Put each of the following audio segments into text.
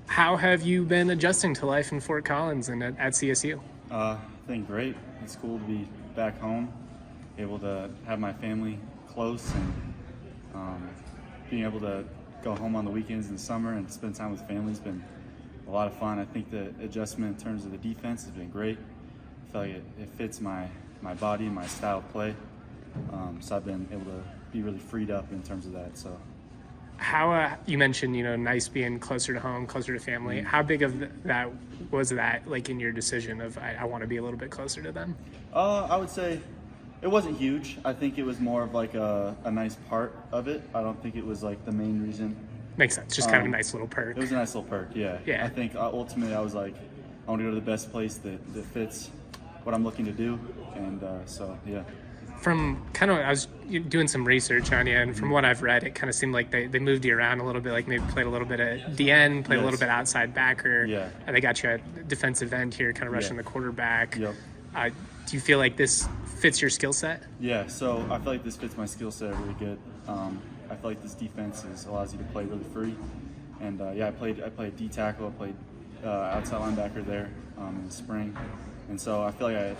How have you been adjusting to life in Fort Collins and at CSU? I think great. It's cool to be back home, able to have my family close, and being able to go home on the weekends in the summer and spend time with family has been a lot of fun. I think the adjustment in terms of the defense has been great. I feel like it fits my body and my style of play. So I've been able to be really freed up in terms of that. So. How you mentioned, nice being closer to home, closer to family. How big of that was that, like, in your decision of I want to be a little bit closer to them? I would say it wasn't huge. I think it was more of like a nice part of it. I don't think it was like the main reason. Makes sense. Just kind of a nice little perk. It was a nice little perk, yeah. Yeah. I think ultimately I was like, I want to go to the best place that fits what I'm looking to do, and so yeah. From kind of, I was doing some research on you, and from what I've read, it kind of seemed like they moved you around a little bit, like maybe played a little bit of DN, played a little bit outside backer. Yeah. And they got you at defensive end here, kind of rushing the quarterback. Yep. Do you feel like this fits your skill set? Yeah, so I feel like this fits my skill set really good. I feel like this defense allows you to play really free. And I played D tackle, I played outside linebacker there in the spring. And so I feel like I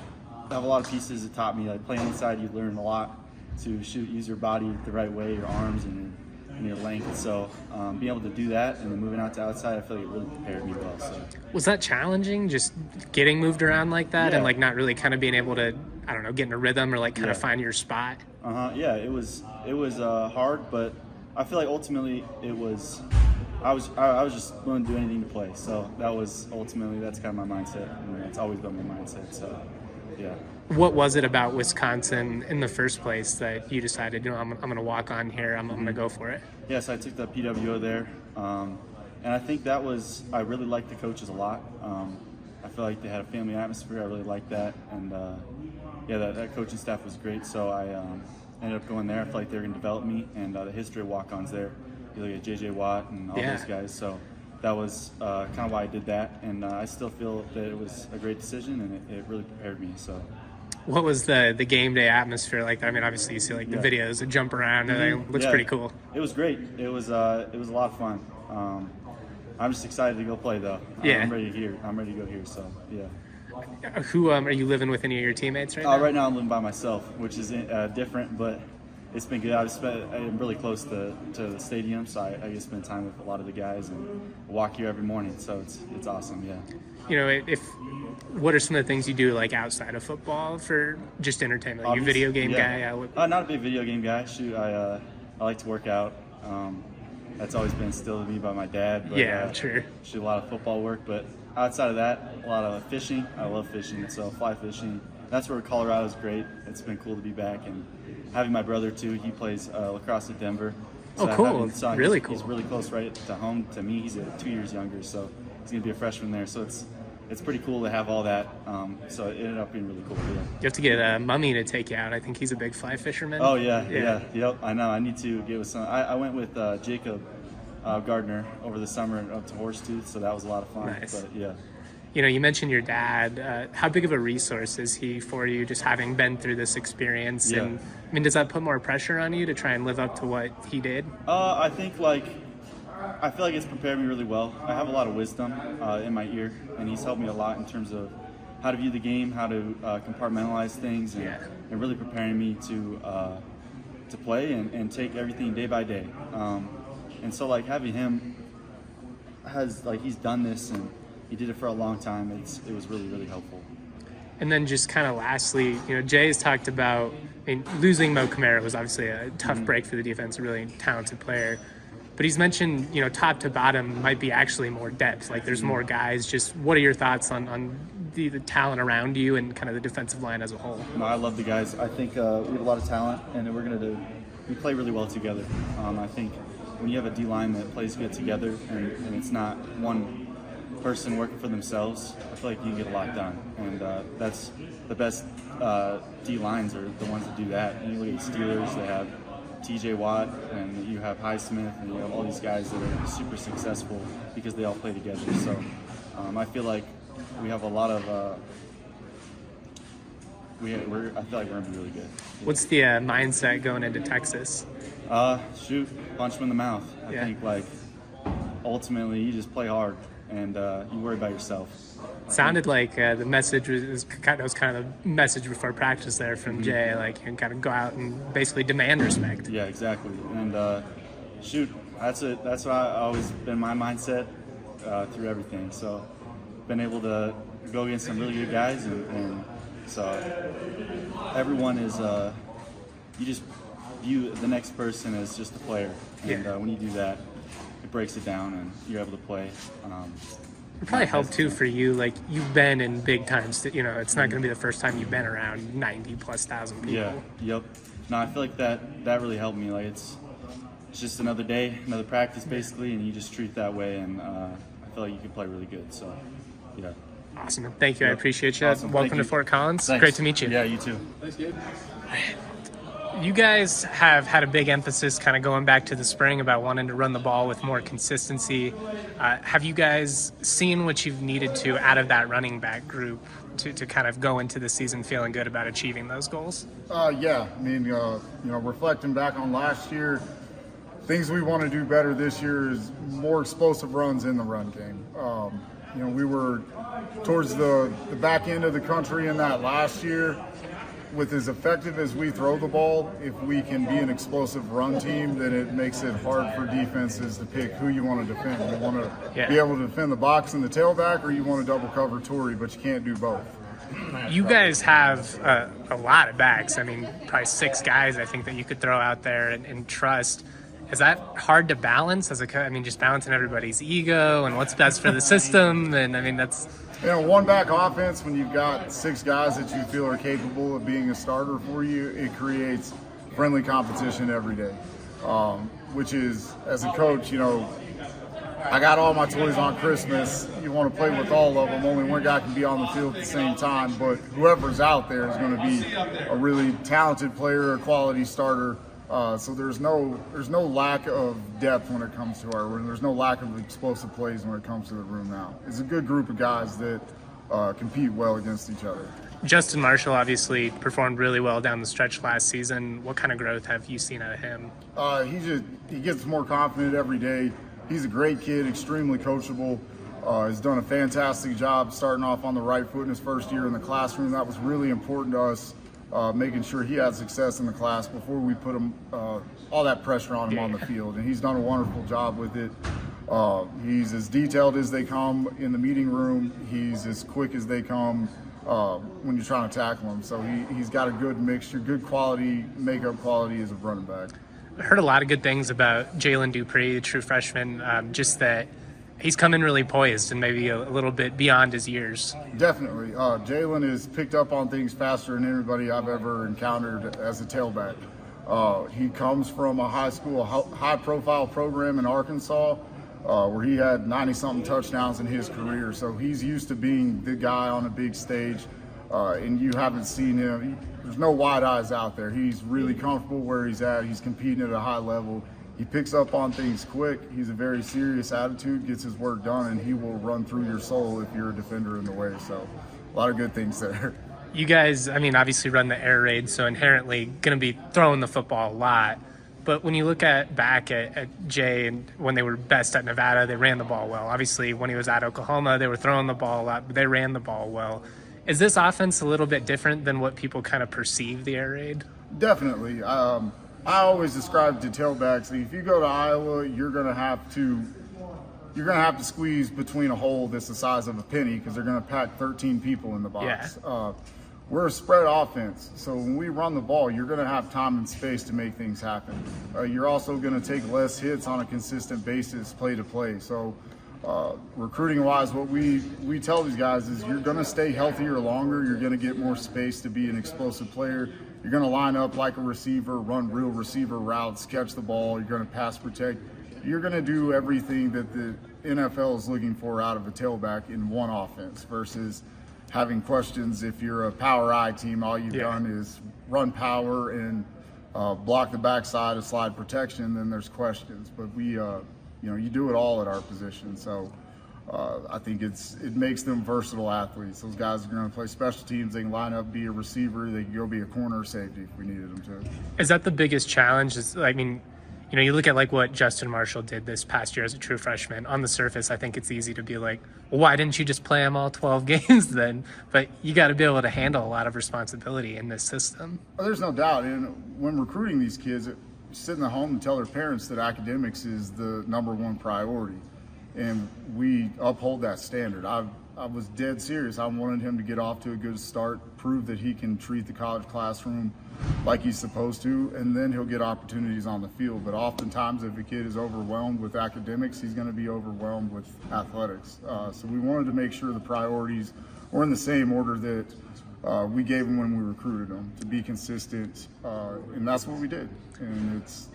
have a lot of pieces that taught me, like playing inside, you learn a lot to use your body the right way, your arms and your length. So being able to do that and then moving out to outside, I feel like it really prepared me well. So was that challenging, just getting moved around like that? Yeah. And like not really kind of being able to, I don't know, get in a rhythm or like kind of find your spot? Yeah, it was hard, but I feel like ultimately it was. I was just willing to do anything to play. So that was ultimately, that's kind of my mindset, and it's always been my mindset. So yeah. What was it about Wisconsin in the first place that you decided, I'm going to walk on here, I'm going to go for it? Yes, I took the PWO there, and I think I really liked the coaches a lot. I feel like they had a family atmosphere. I really liked that, and that coaching staff was great. So I ended up going there. I feel like they were going to develop me, and the history of walk-ons there. You look at J.J. Watt and all those guys. So that was kind of why I did that, and I still feel that it was a great decision, and it really prepared me. So. What was the game day atmosphere like? I mean, obviously you see like the videos that jump around, and it looks pretty cool. It was great. It was a lot of fun. I'm just excited to go play though. I'm ready to go here. So yeah. Who are you living with? Any of your teammates right now? Right now I'm living by myself, which is different, but it's been good. I'm really close to the stadium, so I get to spend time with a lot of the guys and walk here every morning. So it's awesome. Yeah. What are some of the things you do like outside of football for just entertainment? Are you a video game guy? Not a big video game guy. Shoot, I like to work out. That's always been instilled in me by my dad. But, sure. Shoot, a lot of football work, but outside of that, a lot of fishing. I love fishing, so fly fishing. That's where Colorado's great. It's been cool to be back, and having my brother too. He plays lacrosse at Denver. So cool! Really cool. He's really close right to home to me. He's 2 years younger, so he's gonna be a freshman there. So it's pretty cool to have all that. So it ended up being really cool. Yeah. You have to get Mummy to take you out. I think he's a big fly fisherman. Oh yeah. Yep. I know. I need to get with some. I went with Jacob Gardner over the summer up to Horsetooth, so that was a lot of fun. Nice. But yeah. You mentioned your dad. How big of a resource is he for you, just having been through this experience? Yeah. And I mean, does that put more pressure on you to try and live up to what he did? I think I feel like it's prepared me really well. I have a lot of wisdom in my ear, and he's helped me a lot in terms of how to view the game, how to compartmentalize things, and really preparing me to play and take everything day by day. And so having him he's done this and he did it for a long time. It was really, really helpful. And then just kind of lastly, Jay has talked about, losing Mo Camara was obviously a tough break for the defense, a really talented player. But he's mentioned, top to bottom might be actually more depth. Like there's more guys. Just what are your thoughts on the talent around you and kind of the defensive line as a whole? No, I love the guys. I think we have a lot of talent, and we play really well together. I think when you have a D-line that plays good together and it's not one person working for themselves, I feel like you can get a lot done. And that's the best D-lines are the ones that do that. And you look at the Steelers, they have T.J. Watt, and you have Highsmith, and you have all these guys that are super successful because they all play together. So I feel like we have a lot of I feel like we're gonna be really good. What's the mindset going into Texas? Shoot, punch him in the mouth. I think ultimately you just play hard and you worry about yourself. Sounded like the message was kind of the message before practice there from Jay, like you can kind of go out and basically demand respect. Yeah, exactly. And shoot, that's it. That's what I always been my mindset through everything. So been able to go against some really good guys, and so everyone is you just view the next person as just a player, and when you do that, it breaks it down and you're able to play. It probably helped too for you, like you've been in big times. You know, it's not going to be the first time you've been around 90,000+ people. Yeah. Yep. No, I feel like that really helped me. Like it's just another day, another practice basically, and you just treat it that way, and I feel like you can play really good. So, yeah. Awesome. Thank you. Yep. I appreciate you. Awesome. Welcome Thank to you. Fort Collins. Thanks. Great to meet you. Yeah, you too. Thanks, Gabe. You guys have had a big emphasis kind of going back to the spring about wanting to run the ball with more consistency. Have you guys seen what you've needed to out of that running back group to kind of go into the season feeling good about achieving those goals? Yeah. I mean, reflecting back on last year, things we want to do better this year is more explosive runs in the run game. We were towards the back end of the country in that last year. With as effective as we throw the ball, if we can be an explosive run team, then it makes it hard for defenses to pick who you want to defend. You want to be able to defend the box and the tailback, or you want to double cover Torrey, but you can't do both. You guys have a lot of backs. I mean, probably 6 guys I think that you could throw out there and trust. Is that hard to balance just balancing everybody's ego and what's best for the system? And I mean, that's... One back offense, when you've got 6 guys that you feel are capable of being a starter for you, it creates friendly competition every day. Which is, as a coach, I got all my toys on Christmas. You want to play with all of them. Only one guy can be on the field at the same time, but whoever's out there is going to be a really talented player, a quality starter. So there's no lack of depth when it comes to our room. There's no lack of explosive plays when it comes to the room now. It's a good group of guys that compete well against each other. Justin Marshall obviously performed really well down the stretch last season. What kind of growth have you seen out of him? He gets more confident every day. He's a great kid, extremely coachable. He's done a fantastic job starting off on the right foot in his first year in the classroom. That was really important to us. Making sure he had success in the class before we put him all that pressure on him on the field, and he's done a wonderful job with it. He's as detailed as they come in the meeting room. He's as quick as they come when you're trying to tackle him. So he's got a good mixture, good quality, makeup quality as a running back. I heard a lot of good things about Jalen Dupree, the true freshman, just that he's come in really poised and maybe a little bit beyond his years. Definitely. Jalen has picked up on things faster than anybody I've ever encountered as a tailback. He comes from a high-profile program in Arkansas where he had 90-something touchdowns in his career. So he's used to being the guy on a big stage, and you haven't seen him. There's no wide eyes out there. He's really comfortable where he's at. He's competing at a high level. He picks up on things quick. He's a very serious attitude, gets his work done, and he will run through your soul if you're a defender in the way. So a lot of good things there. You guys, obviously run the air raid, so inherently going to be throwing the football a lot. But when you look back at Jay and when they were best at Nevada, they ran the ball well. Obviously, when he was at Oklahoma, they were throwing the ball a lot, but they ran the ball well. Is this offense a little bit different than what people kind of perceive the air raid? Definitely. I always describe to tailbacks that if you go to Iowa, you're gonna have to squeeze between a hole that's the size of a penny because they're gonna pack 13 people in the box. Yeah. We're a spread offense, so when we run the ball, you're gonna have time and space to make things happen. You're also gonna take less hits on a consistent basis, play to play. So recruiting-wise, what we tell these guys is you're gonna stay healthier longer. You're gonna get more space to be an explosive player. You're going to line up like a receiver, run real receiver routes, catch the ball. You're going to pass protect. You're going to do everything that the NFL is looking for out of a tailback in one offense versus having questions. If you're a power I team, all you've done is run power and block the backside of slide protection, then there's questions. But you do it all at our position. So I think it makes them versatile athletes. Those guys are going to play special teams. They can line up, be a receiver. They can go be a corner or safety if we needed them to. Is that the biggest challenge? you look at like what Justin Marshall did this past year as a true freshman. On the surface, I think it's easy to be like, well, why didn't you just play him all 12 games then? But you got to be able to handle a lot of responsibility in this system. Well, there's no doubt. And when recruiting these kids, sitting at home and tell their parents that academics is the #1 priority. And we uphold that standard. I was dead serious. I wanted him to get off to a good start, prove that he can treat the college classroom like he's supposed to, and then he'll get opportunities on the field. But oftentimes, if a kid is overwhelmed with academics, he's going to be overwhelmed with athletics. So we wanted to make sure the priorities were in the same order that we gave him when we recruited him, to be consistent, and that's what we did. And it's,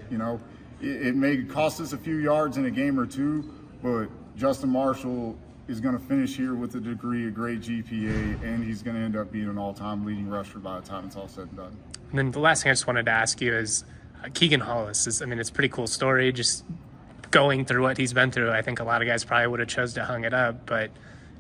it may cost us a few yards in a game or two, but Justin Marshall is going to finish here with a degree, a great GPA, and he's going to end up being an all-time leading rusher by the time it's all said and done. And then the last thing I just wanted to ask you is Keegan Holles it's a pretty cool story. Just going through what he's been through, I think a lot of guys probably would have chose to hung it up, but it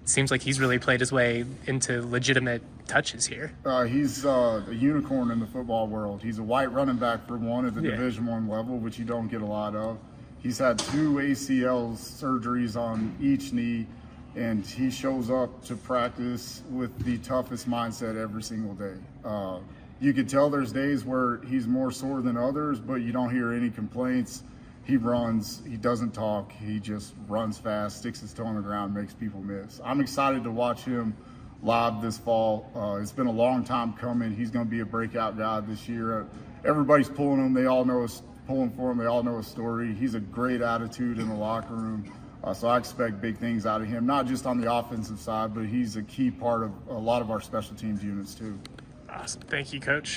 seems like he's really played his way into legitimate touches here. He's a unicorn in the football world. He's a white running back for one at the Division I level, which you don't get a lot of. He's had 2 ACL surgeries on each knee, and he shows up to practice with the toughest mindset every single day. You can tell there's days where he's more sore than others, but you don't hear any complaints. He runs, he doesn't talk, he just runs fast, sticks his toe on the ground, makes people miss. I'm excited to watch him live this fall. It's been a long time coming. He's going to be a breakout guy this year. Everybody's pulling him. They all know pulling for him. They all know his story. He's a great attitude in the locker room. So I expect big things out of him, not just on the offensive side, but he's a key part of a lot of our special teams units too. Awesome. Thank you, Coach.